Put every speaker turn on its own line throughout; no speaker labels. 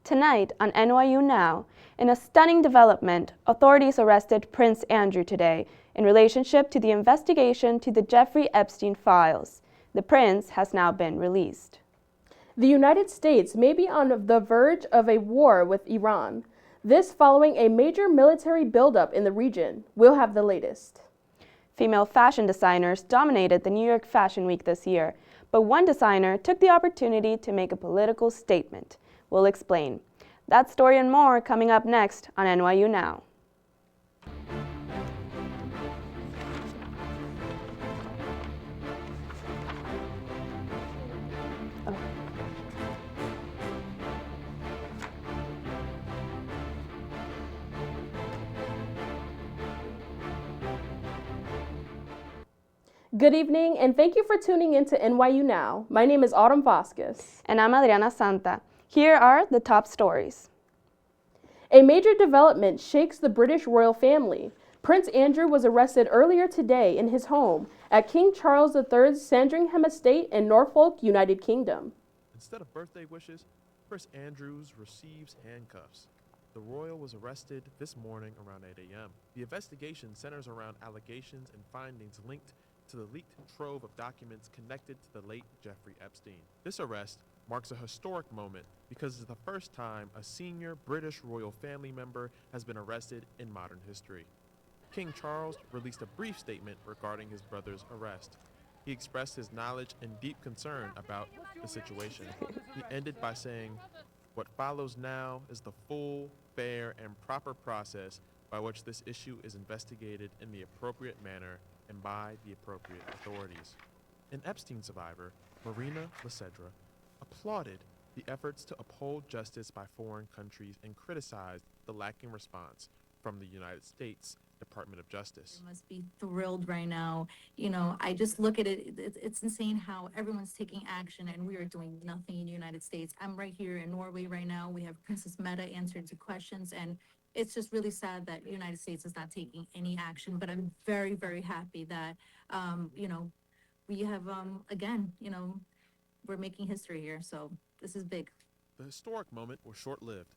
Tonight on NYU Now, in a stunning development, authorities arrested Prince Andrew today in relationship to the investigation to the Jeffrey Epstein files. The prince has now been released.
The United States may be on the verge of a war with Iran. This following a major military buildup in the region. We'll have the latest.
Female fashion designers dominated the New York Fashion Week this year, but one designer took the opportunity to make a political statement. We'll explain. That story and more coming up next on NYU Now.
Good evening, and thank you for tuning in to NYU Now. My name is Autumn Vasquez.
And I'm Adriana Santa. Here are the top stories.
A major development shakes the British royal family. Prince Andrew was arrested earlier today in his home at King Charles III's Sandringham Estate in Norfolk, United Kingdom.
Instead of birthday wishes, Prince Andrews receives handcuffs. The royal was arrested this morning around 8 a.m. The investigation centers around allegations and findings linked to the leaked trove of documents connected to the late Jeffrey Epstein. This arrest marks a historic moment because it's the first time a senior British royal family member has been arrested in modern history. King Charles released a brief statement regarding his brother's arrest. He expressed his knowledge and deep concern about the situation. He ended by saying, "What follows now is the full, fair, and proper process by which this issue is investigated in the appropriate manner and by the appropriate authorities." An Epstein survivor, Marina Lesedra, applauded the efforts to uphold justice by foreign countries and criticized the lacking response from the United States Department of Justice.
I must be thrilled right now. You know, I just look at it, it's insane how everyone's taking action and we are doing nothing in the United States. I'm right here in Norway right now. We have Princess Meta answering some questions, and it's just really sad that the United States is not taking any action, but I'm very, very happy that, we have, again, we're making history here, so this is big.
The historic moment was short-lived.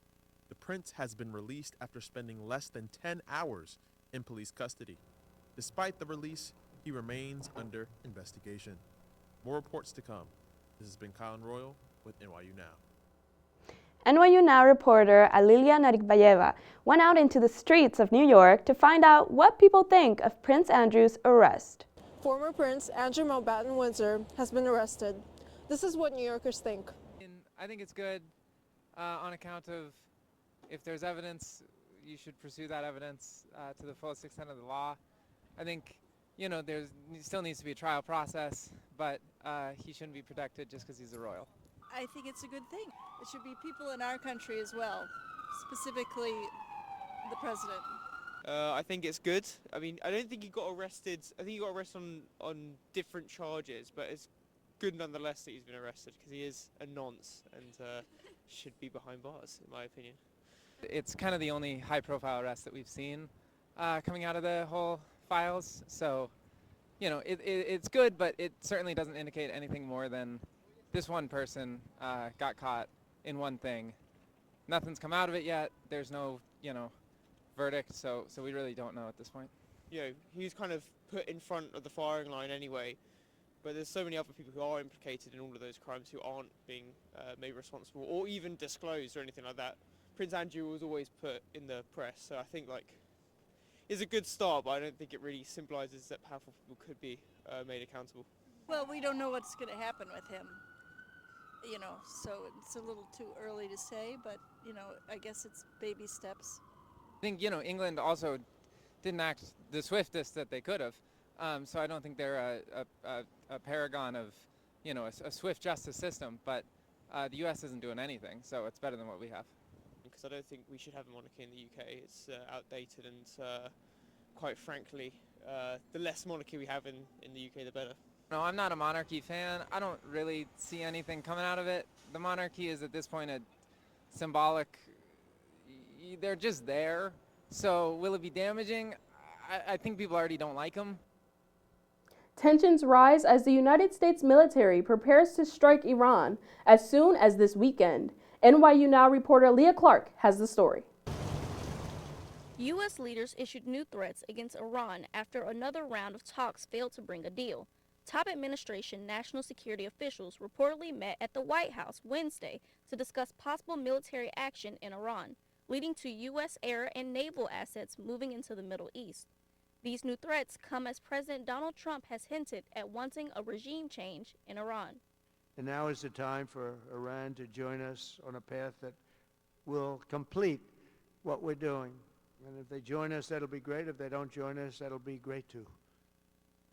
The prince has been released after spending less than 10 hours in police custody. Despite the release, he remains under investigation. More reports to come. This has been Colin Royal with NYU Now.
NYU Now reporter Alilia Narikbayeva went out into the streets of New York to find out what people think of Prince Andrew's arrest.
Former Prince Andrew Mountbatten-Windsor has been arrested. This is what New Yorkers think.
I think it's good on account of if there's evidence, you should pursue that evidence to the fullest extent of the law. I think, there still needs to be a trial process, but he shouldn't be protected just because he's a royal.
I think it's a good thing. It should be people in our country as well, specifically the president.
I think it's good. I mean, I don't think he got arrested. I think he got arrested on different charges, but it's good nonetheless that he's been arrested because he is a nonce and should be behind bars, in my opinion.
It's kind of the only high-profile arrest that we've seen coming out of the whole files. So, it's good, but it certainly doesn't indicate anything more than this one person got caught in one thing. Nothing's come out of it yet. There's no, verdict, so we really don't know at this point.
He's kind of put in front of the firing line anyway, but there's so many other people who are implicated in all of those crimes who aren't being made responsible or even disclosed or anything like that. Prince Andrew was always put in the press, so I think it's a good start, but I don't think it really symbolises that powerful people could be made accountable.
Well, we don't know what's going to happen with him, so it's a little too early to say, but, I guess it's baby steps.
I think, England also didn't act the swiftest that they could have, so I don't think they're a paragon of, a swift justice system, but the U.S. isn't doing anything, so it's better than what we have.
Because I don't think we should have a monarchy in the UK. It's outdated and, quite frankly, the less monarchy we have in the UK, the better.
No, I'm not a monarchy fan. I don't really see anything coming out of it. The monarchy is at this point a symbolic, they're just there. So will it be damaging? I think people already don't like them.
Tensions rise as the United States military prepares to strike Iran as soon as this weekend. NYU Now reporter Leah Clark has the story.
U.S. leaders issued new threats against Iran after another round of talks failed to bring a deal. Top administration national security officials reportedly met at the White House Wednesday to discuss possible military action in Iran, leading to U.S. air and naval assets moving into the Middle East. These new threats come as President Donald Trump has hinted at wanting a regime change in Iran.
And now is the time for Iran to join us on a path that will complete what we're doing. And if they join us, that'll be great. If they don't join us, that'll be great too.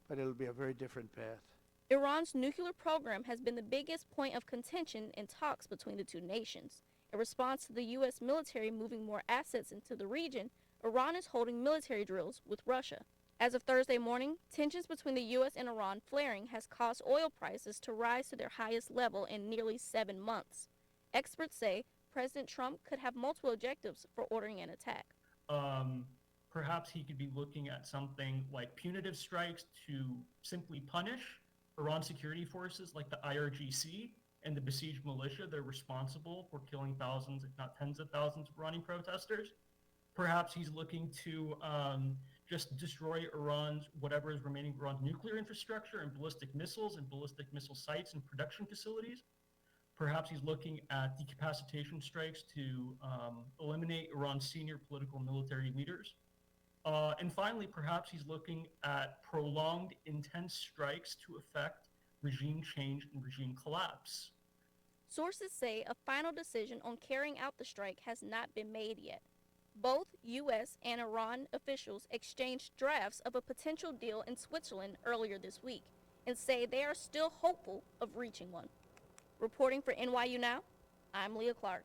But it'll be a very different path.
Iran's nuclear program has been the biggest point of contention in talks between the two nations. In response to the U.S. military moving more assets into the region, Iran is holding military drills with Russia. As of Thursday morning, tensions between the U.S. and Iran flaring has caused oil prices to rise to their highest level in nearly 7 months. Experts say President Trump could have multiple objectives for ordering an attack.
Perhaps he could be looking at something like punitive strikes to simply punish Iran security forces like the IRGC and the besieged militia that are responsible for killing thousands, if not tens of thousands of Iranian protesters. Perhaps he's looking to just destroy whatever is remaining of Iran's nuclear infrastructure and ballistic missiles sites and production facilities. Perhaps he's looking at decapacitation strikes to eliminate Iran's senior political and military leaders. And finally, perhaps he's looking at prolonged, intense strikes to effect regime change and regime collapse.
Sources say a final decision on carrying out the strike has not been made yet. Both U.S. and Iran officials exchanged drafts of a potential deal in Switzerland earlier this week and say they are still hopeful of reaching one. Reporting for NYU Now, I'm Leah Clark.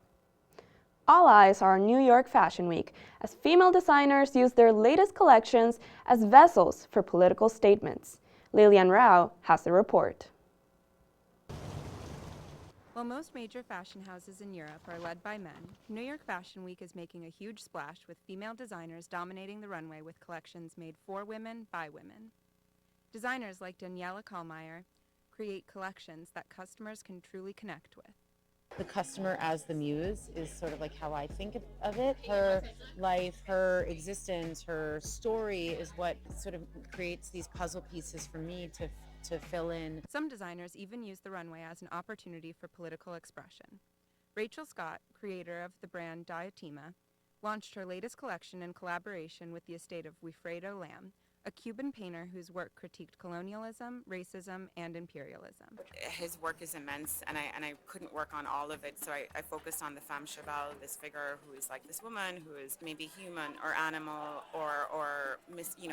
All eyes are on New York Fashion Week as female designers use their latest collections as vessels for political statements. Lilian Rao has the report.
While most major fashion houses in Europe are led by men, New York Fashion Week is making a huge splash with female designers dominating the runway with collections made for women by women. Designers like Daniela Kallmeyer create collections that customers can truly connect with.
The customer as the muse is sort of like how I think of it. Her life, her existence, her story is what sort of creates these puzzle pieces for me to fill in.
Some designers even use the runway as an opportunity for political expression. Rachel Scott, creator of the brand Diotima, launched her latest collection in collaboration with the estate of Wilfredo Lam, a Cuban painter whose work critiqued colonialism, racism, and imperialism.
His work is immense, and I couldn't work on all of it, so I focused on the femme cheval, this figure who is like this woman who is maybe human or animal or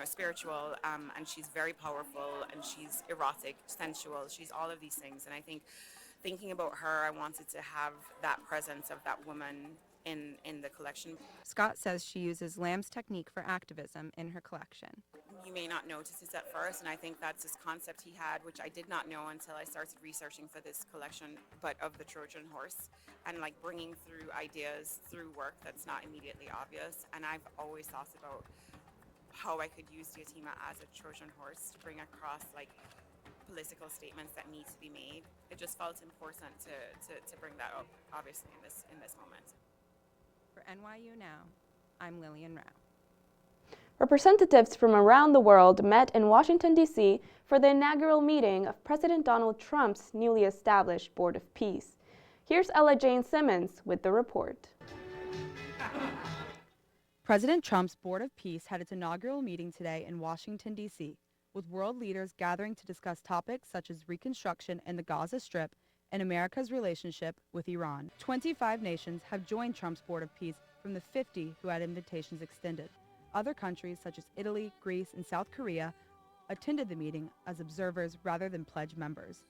spiritual, and she's very powerful, and she's erotic, sensual, she's all of these things, and I think thinking about her, I wanted to have that presence of that woman in the collection.
Scott says she uses Lam's technique for activism in her collection.
You may not notice this at first, and I think that's this concept he had, which I did not know until I started researching for this collection, but of the Trojan horse, and like bringing through ideas through work that's not immediately obvious. And I've always thought about how I could use Diotima as a Trojan horse to bring across like political statements that need to be made. It just felt important to bring that up, obviously, in this moment.
For NYU Now, I'm Lilian Rao.
Representatives from around the world met in Washington, D.C. for the inaugural meeting of President Donald Trump's newly established Board of Peace. Here's Ella Jane Simmons with the report.
President Trump's Board of Peace had its inaugural meeting today in Washington, D.C., with world leaders gathering to discuss topics such as reconstruction in the Gaza Strip and America's relationship with Iran. 25 nations have joined Trump's Board of Peace from the 50 who had invitations extended. Other countries such as Italy, Greece, and South Korea attended the meeting as observers rather than pledge members.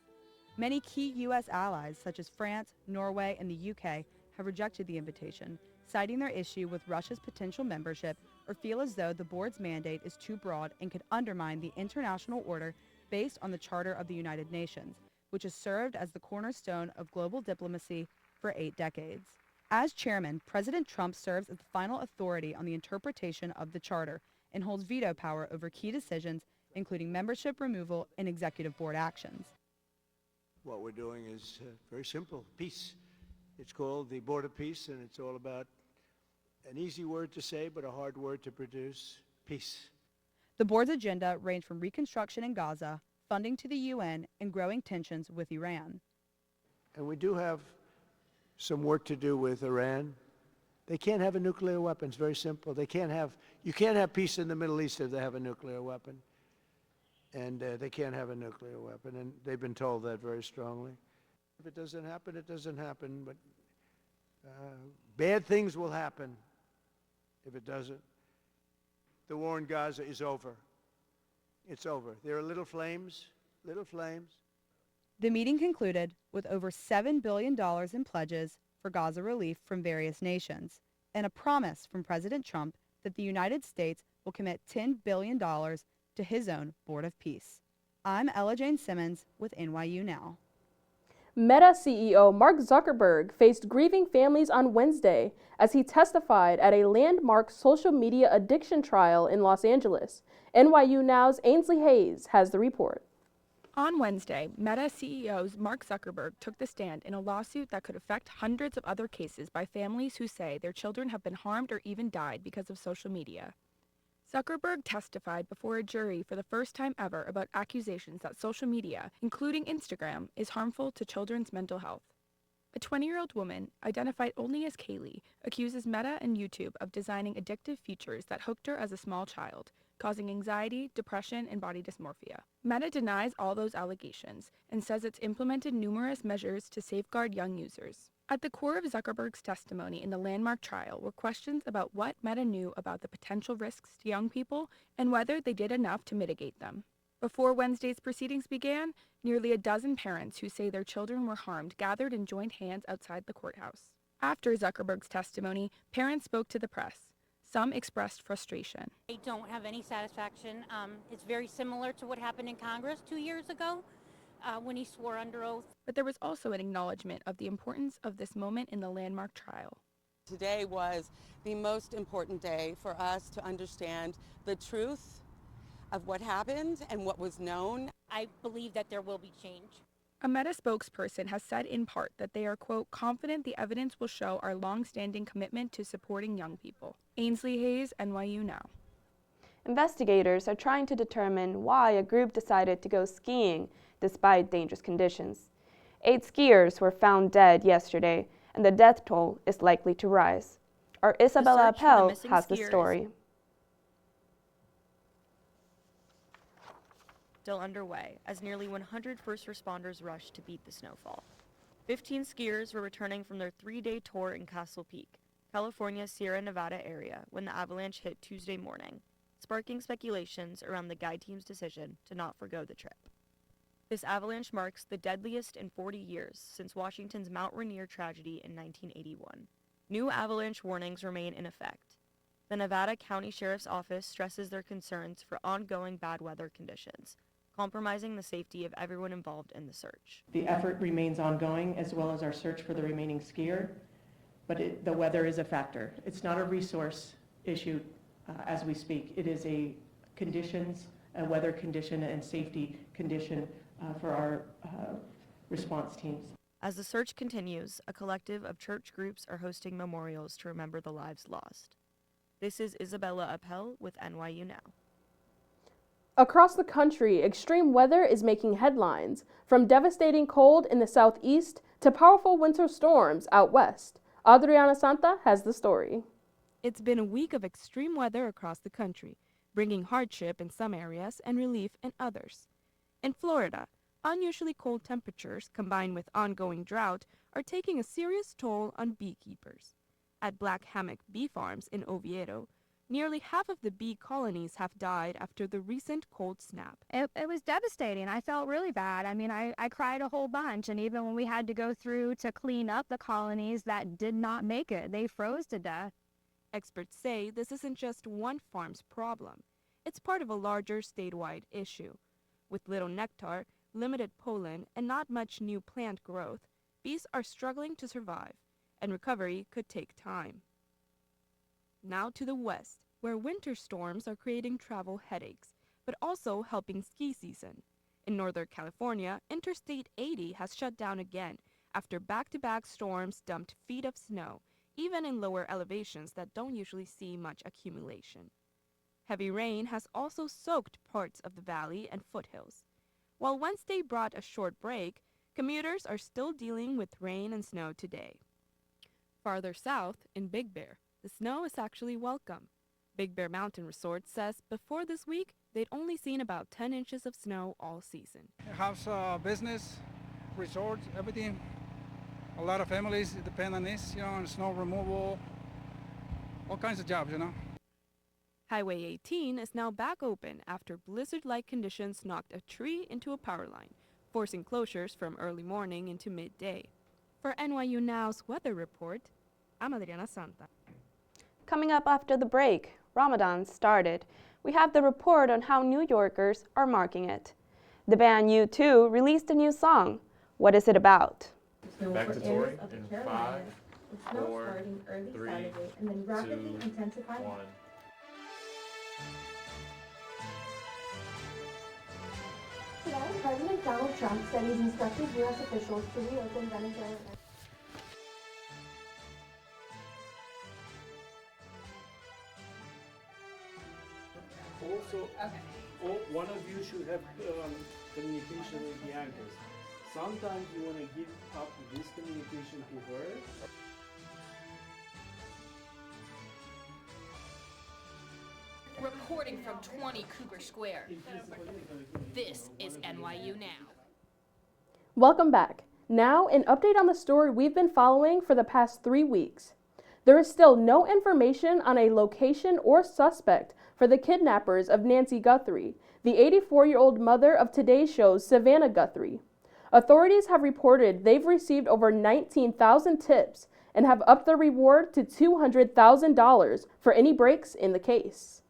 Many key U.S. allies such as France, Norway, and the U.K. have rejected the invitation, citing their issue with Russia's potential membership or feel as though the board's mandate is too broad and could undermine the international order based on the Charter of the United Nations, which has served as the cornerstone of global diplomacy for 8 decades. As chairman, President Trump serves as the final authority on the interpretation of the charter and holds veto power over key decisions, including membership removal and executive board actions.
What we're doing is very simple, peace. It's called the Board of Peace, and it's all about an easy word to say, but a hard word to produce: peace.
The board's agenda ranged from reconstruction in Gaza, funding to the UN, and growing tensions with Iran.
And we do have some work to do with Iran. They can't have a nuclear weapon. It's very simple. You can't have peace in the Middle East if they have a nuclear weapon. And they can't have a nuclear weapon, and they've been told that very strongly. If it doesn't happen, it doesn't happen, but bad things will happen if it doesn't. The war in Gaza is over. It's over. There are little flames.
The meeting concluded with over $7 billion in pledges for Gaza relief from various nations and a promise from President Trump that the United States will commit $10 billion to his own Board of Peace. I'm Ella Jane Simmons with NYU Now.
Meta CEO Mark Zuckerberg faced grieving families on Wednesday as he testified at a landmark social media addiction trial in Los Angeles. NYU Now's Ainsley Hayes has the report.
On Wednesday, Meta CEO Mark Zuckerberg took the stand in a lawsuit that could affect hundreds of other cases by families who say their children have been harmed or even died because of social media. Zuckerberg testified before a jury for the first time ever about accusations that social media, including Instagram, is harmful to children's mental health. A 20-year-old woman, identified only as Kaylee, accuses Meta and YouTube of designing addictive features that hooked her as a small child, causing anxiety, depression, and body dysmorphia. Meta denies all those allegations and says it's implemented numerous measures to safeguard young users. At the core of Zuckerberg's testimony in the landmark trial were questions about what Meta knew about the potential risks to young people and whether they did enough to mitigate them. Before Wednesday's proceedings began, nearly a dozen parents who say their children were harmed gathered and joined hands outside the courthouse. After Zuckerberg's testimony, parents spoke to the press. Some expressed frustration.
I don't have any satisfaction. It's very similar to what happened in Congress 2 years ago when he swore under oath.
But there was also an acknowledgement of the importance of this moment in the landmark trial.
Today was the most important day for us to understand the truth of what happened and what was known.
I believe that there will be change.
A Meta spokesperson has said in part that they are, quote, confident the evidence will show our long-standing commitment to supporting young people. Ainsley Hayes, NYU Now.
Investigators are trying to determine why a group decided to go skiing despite dangerous conditions. 8 skiers were found dead yesterday, and the death toll is likely to rise. Our Isabella Appel has the story.
Still underway as nearly 100 first responders rushed to beat the snowfall. 15 skiers were returning from their 3-day tour in Castle Peak, California's Sierra Nevada area, when the avalanche hit Tuesday morning, sparking speculations around the guide team's decision to not forgo the trip. This avalanche marks the deadliest in 40 years since Washington's Mount Rainier tragedy in 1981. New avalanche warnings remain in effect. The Nevada County Sheriff's Office stresses their concerns for ongoing bad weather conditions, compromising the safety of everyone involved in the search.
The effort remains ongoing, as well as our search for the remaining skier, but the weather is a factor. It's not a resource issue as we speak. It is a weather condition and safety condition for our response teams.
As the search continues, a collective of church groups are hosting memorials to remember the lives lost. This is Isabella Appel with NYU Now.
Across the country, extreme weather is making headlines, from devastating cold in the southeast to powerful winter storms out west. Adriana Santa has the story.
It's been a week of extreme weather across the country, bringing hardship in some areas and relief in others. In Florida, unusually cold temperatures combined with ongoing drought are taking a serious toll on beekeepers. At Black Hammock Bee Farms in Oviedo, nearly half of the bee colonies have died after the recent cold snap.
It was devastating. I felt really bad. I mean, I cried a whole bunch, and even when we had to go through to clean up the colonies that did not make it, they froze to death.
Experts say this isn't just one farm's problem. It's part of a larger statewide issue. With little nectar, limited pollen, and not much new plant growth, bees are struggling to survive, and recovery could take time. Now to the west, where winter storms are creating travel headaches, but also helping ski season. In Northern California, Interstate 80 has shut down again after back-to-back storms dumped feet of snow, even in lower elevations that don't usually see much accumulation. Heavy rain has also soaked parts of the valley and foothills. While Wednesday brought a short break, commuters are still dealing with rain and snow today. Farther south, in Big Bear, the snow is actually welcome. Big Bear Mountain Resort says before this week, they'd only seen about 10 inches of snow all season.
House, business, resorts, everything. A lot of families depend on this, on snow removal, all kinds of jobs,
Highway 18 is now back open after blizzard-like conditions knocked a tree into a power line, forcing closures from early morning into midday. For NYU Now's weather report, I'm Adriana Santa.
Coming up after the break, Ramadan started. We have the report on how New Yorkers are marking it. The band U2 released a new song. What is it about?
Back to touring in 5, 4, 3, 2, 1.
Today, President Donald Trump said he's instructed U.S. officials to reopen Venezuela.
Also, one of you should have communication with the anchors. Sometimes you want to give up this communication to her.
Reporting from 20 Cougar Square. This is NYU Now.
Welcome back. Now, an update on the story we've been following for the past 3 weeks. There is still no information on a location or suspect for the kidnappers of Nancy Guthrie, the 84-year-old mother of Today's Show's Savannah Guthrie. Authorities have reported they've received over 19,000 tips and have upped the reward to $200,000 for any breaks in the case.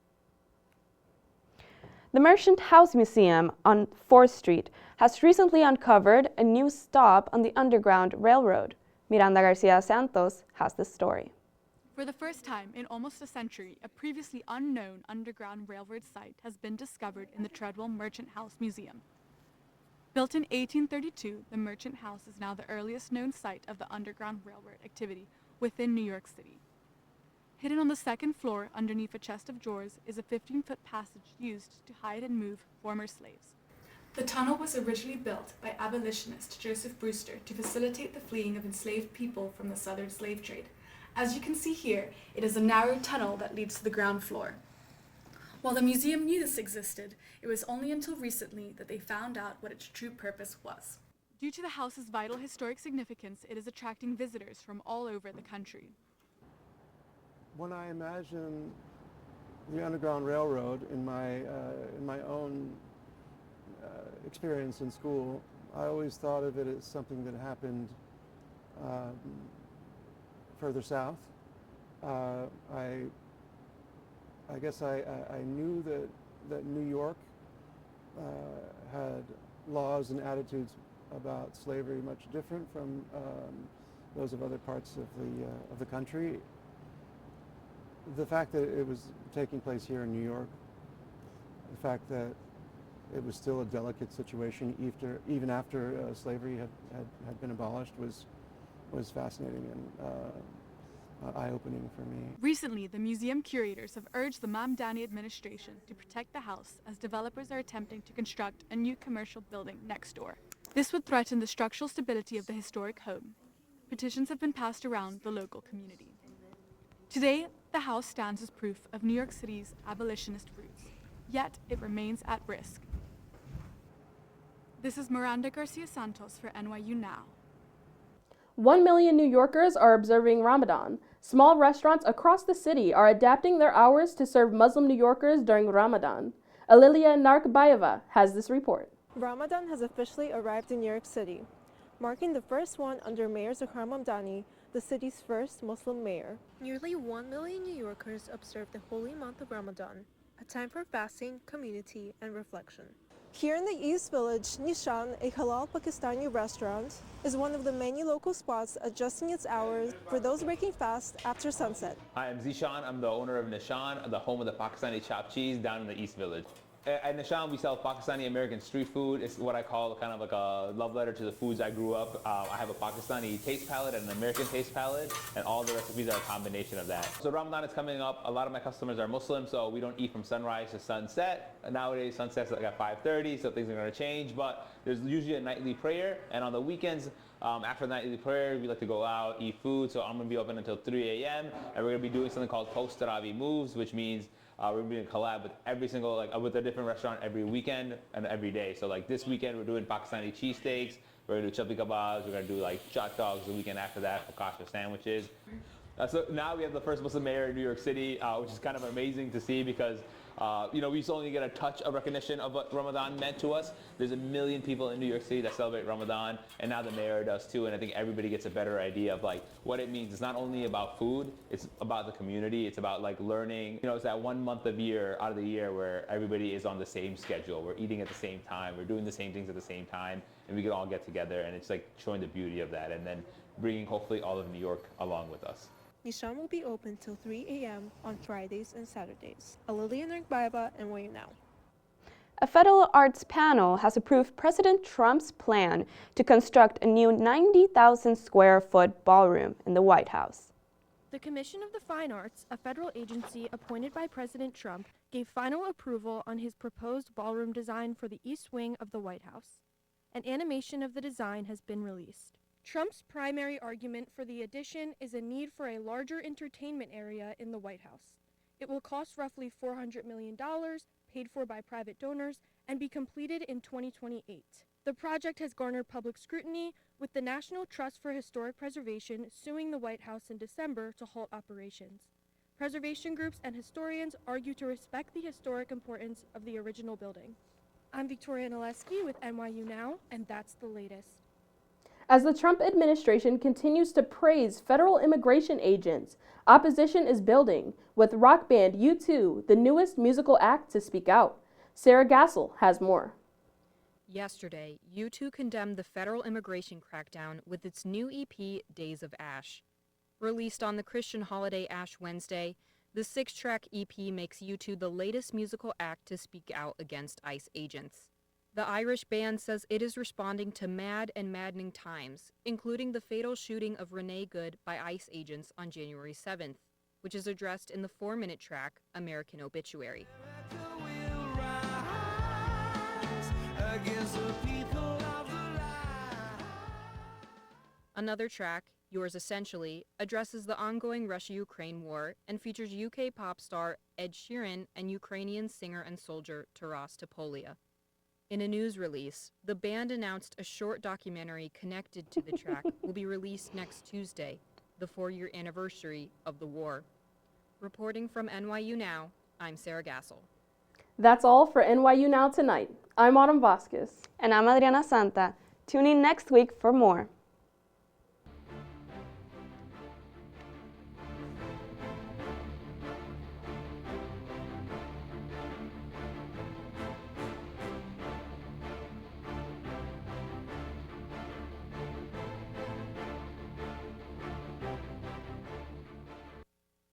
The Merchant House Museum on 4th Street has recently uncovered a new stop on the Underground Railroad. Miranda Garcia Santos has the story.
For the first time in almost a century, a previously unknown Underground Railroad site has been discovered in the Treadwell Merchant House Museum. Built in 1832, the Merchant House is now the earliest known site of the Underground Railroad activity within New York City. Hidden on the second floor underneath a chest of drawers is a 15-foot passage used to hide and move former slaves. The tunnel was originally built by abolitionist Joseph Brewster to facilitate the fleeing of enslaved people from the Southern slave trade. As you can see here, it is a narrow tunnel that leads to the ground floor. While the museum knew this existed, it was only until recently that they found out what its true purpose was. Due to the house's vital historic significance, it is attracting visitors from all over the country.
When I imagine the Underground Railroad in my own experience in school, I always thought of it as something that happened further south. I guess I knew that New York had laws and attitudes about slavery much different from those of other parts of the country. The fact that it was taking place here in New York, the fact that it was still a delicate situation even after slavery had been abolished was fascinating and eye-opening for me.
Recently, the museum curators have urged the Mamdani administration to protect the house as developers are attempting to construct a new commercial building next door. This would threaten the structural stability of the historic home. Petitions have been passed around the local community. Today, the house stands as proof of New York City's abolitionist roots, yet it remains at risk. This is Miranda Garcia Santos for NYU Now.
1 million New Yorkers are observing Ramadan. Small restaurants across the city are adapting their hours to serve Muslim New Yorkers during Ramadan. Alilia Narkbayeva has this report.
Ramadan has officially arrived in New York City, marking the first one under Mayor Zohar Mamdani, the city's first Muslim mayor. Nearly 1 million New Yorkers observe the holy month of Ramadan, a time for fasting, community, and reflection. Here in the East Village, Nishan, a halal Pakistani restaurant, is one of the many local spots adjusting its hours for those breaking fast after sunset.
Hi, I'm Zishan. I'm the owner of Nishan, the home of the Pakistani chopped cheese down in the East Village.
At Nishan, we sell Pakistani American street food. It's what I call kind of like a love letter to the foods I grew up. I have a Pakistani taste palette and an American taste palette, and all the recipes are a combination of that. So Ramadan is coming up. A lot of my customers are Muslim, so we don't eat from sunrise to sunset. Nowadays, sunset's like at 5:30, so things are going to change. But there's usually a nightly prayer, and on the weekends, after the nightly prayer, we like to go out, eat food. So I'm going to be open until 3 a.m. and we're going to be doing something called post Tarawih moves, which means we're doing a collab with every single, with a different restaurant every weekend and every day. So like this weekend, we're doing Pakistani cheesesteaks. We're gonna do chapli kebabs. We're gonna do like chot dogs the weekend after that, focaccia sandwiches. So now we have the first Muslim mayor in New York City, which is kind of amazing to see because we used to only get a touch of recognition of what Ramadan meant to us. There's 1 million people in New York City that celebrate Ramadan, and now the mayor does too. And I think everybody gets a better idea of like what it means. It's not only about food; it's about the community. It's about like learning. It's that 1 month of year out of the year where everybody is on the same schedule. We're eating at the same time. We're doing the same things at the same time, and we can all get together. And it's like showing the beauty of that, and then bringing hopefully all of New York along with us.
Nishan will be open till 3 a.m. on Fridays and Saturdays. Lillian Baiba, NYU Now.
A federal arts panel has approved President Trump's plan to construct a new 90,000 square foot ballroom in the White House.
The Commission of the Fine Arts, a federal agency appointed by President Trump, gave final approval on his proposed ballroom design for the East Wing of the White House. An animation of the design has been released. Trump's primary argument for the addition is a need for a larger entertainment area in the White House. It will cost roughly $400 million, paid for by private donors, and be completed in 2028. The project has garnered public scrutiny, with the National Trust for Historic Preservation suing the White House in December to halt operations. Preservation groups and historians argue to respect the historic importance of the original building. I'm Victoria Naleski with NYU Now, and that's the latest.
As the Trump administration continues to praise federal immigration agents, opposition is building, with rock band U2, the newest musical act to speak out. Sarah Gassel has more.
Yesterday, U2 condemned the federal immigration crackdown with its new EP, Days of Ash. Released on the Christian holiday Ash Wednesday, the 6-track EP makes U2 the latest musical act to speak out against ICE agents. The Irish band says it is responding to mad and maddening times, including the fatal shooting of Renee Good by ICE agents on January 7th, which is addressed in the 4-minute track, American Obituary. Another track, Yours Essentially, addresses the ongoing Russia-Ukraine war and features UK pop star Ed Sheeran and Ukrainian singer and soldier Taras Topolia. In a news release, the band announced a short documentary connected to the track will be released next Tuesday, the 4-year anniversary of the war. Reporting from NYU Now, I'm Sarah Gassel.
That's all for NYU Now tonight. I'm Autumn Vasquez.
And I'm Adriana Santa. Tune in next week for more.